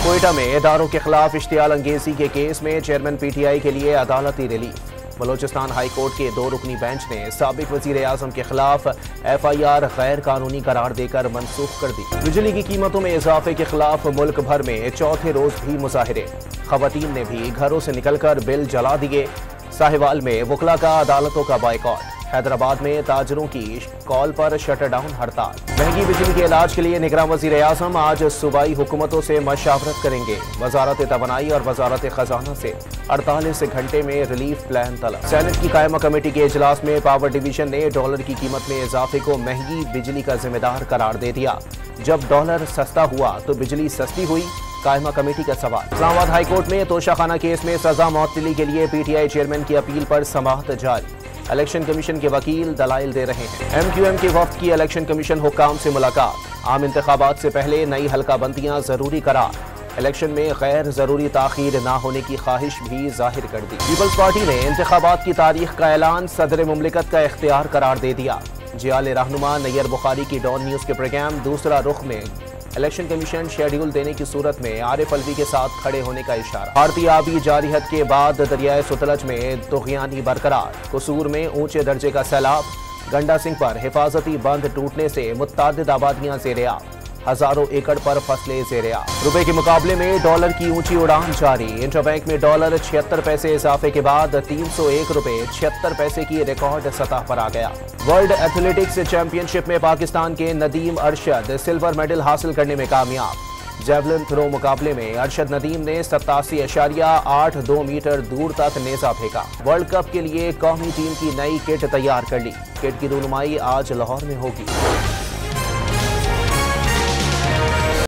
कोयटा में इदारों के खिलाफ इश्तियाल अंगेजी के केस में चेयरमैन PTI के लिए अदालती रिलीफ। बलोचिस्तान हाई कोर्ट के 2 रुकनी बेंच ने साबिक वजीर आजम के खिलाफ FIR गैर कानूनी करार देकर मनसूख कर दी। बिजली की कीमतों में इजाफे के खिलाफ मुल्क भर में चौथे रोज भी मुजाहिरे। खवातीन ने भी घरों से निकलकर बिल जला दिए। साहिवाल में वकला का अदालतों का बायकॉट। हैदराबाद में ताजरों की कॉल पर शटर डाउन हड़ताल। महंगी बिजली के इलाज के लिए निगरान वजीर आजम आज सूबाई हुकूमतों से मशावरत करेंगे। वजारत तवानाई और वजारत खजाना से 48 घंटे में रिलीफ प्लान तलब। सेनेट की कायमा कमेटी के इजलास में पावर डिवीजन ने डॉलर की कीमत में इजाफे को महंगी बिजली का जिम्मेदार करार दे दिया। जब डॉलर सस्ता हुआ तो बिजली सस्ती हुई, कायमा कमेटी का सवाल। इस्लामाबाद हाईकोर्ट में तोशाखाना केस में सजा मौतली के लिए PTI चेयरमैन की अपील पर समाअत जारी। इलेक्शन कमीशन के वकील दलाइल दे रहे हैं। MQM के वफ्द की इलेक्शन कमीशन हुक्काम से मुलाकात। आम इंतखाबात से पहले नई हल्का बंदियां जरूरी करार। इलेक्शन में गैर जरूरी ताखीर न होने की ख्वाहिश भी जाहिर कर दी। पीपल्स पार्टी ने इंतखाबात की तारीख का ऐलान सदर मुमलिकत का इख्तियार करार दे दिया। जियाल रहनुमा नैयर बुखारी की डॉन न्यूज के प्रोग्राम दूसरा रुख में इलेक्शन कमीशन शेड्यूल देने की सूरत में आरिफ अलवी के साथ खड़े होने का इशारा। भारतीय आबी जारियत के बाद दरियाए सतलज में तुग़यानी बरकरार। कसूर में ऊंचे दर्जे का सैलाब। गंडा सिंह पर हिफाजती बंद टूटने से मुत्तादिद आबादियां ज़ेर-ए-आब। हजारों एकड़ पर फसलें ज़ेर-ए-आब। रुपए के मुकाबले में डॉलर की ऊंची उड़ान जारी। इंटरबैंक में डॉलर 76 पैसे इजाफे के बाद 301 रुपए 76 पैसे की रिकॉर्ड सतह पर आ गया। वर्ल्ड एथलेटिक्स चैंपियनशिप में पाकिस्तान के नदीम अरशद सिल्वर मेडल हासिल करने में कामयाब। जेवलिन थ्रो मुकाबले में अरशद नदीम ने 87.82 मीटर दूर तक नेजा फेंका। वर्ल्ड कप के लिए कौमी टीम की नई किट तैयार कर ली। किट की रूनुमाई आज लाहौर में होगी।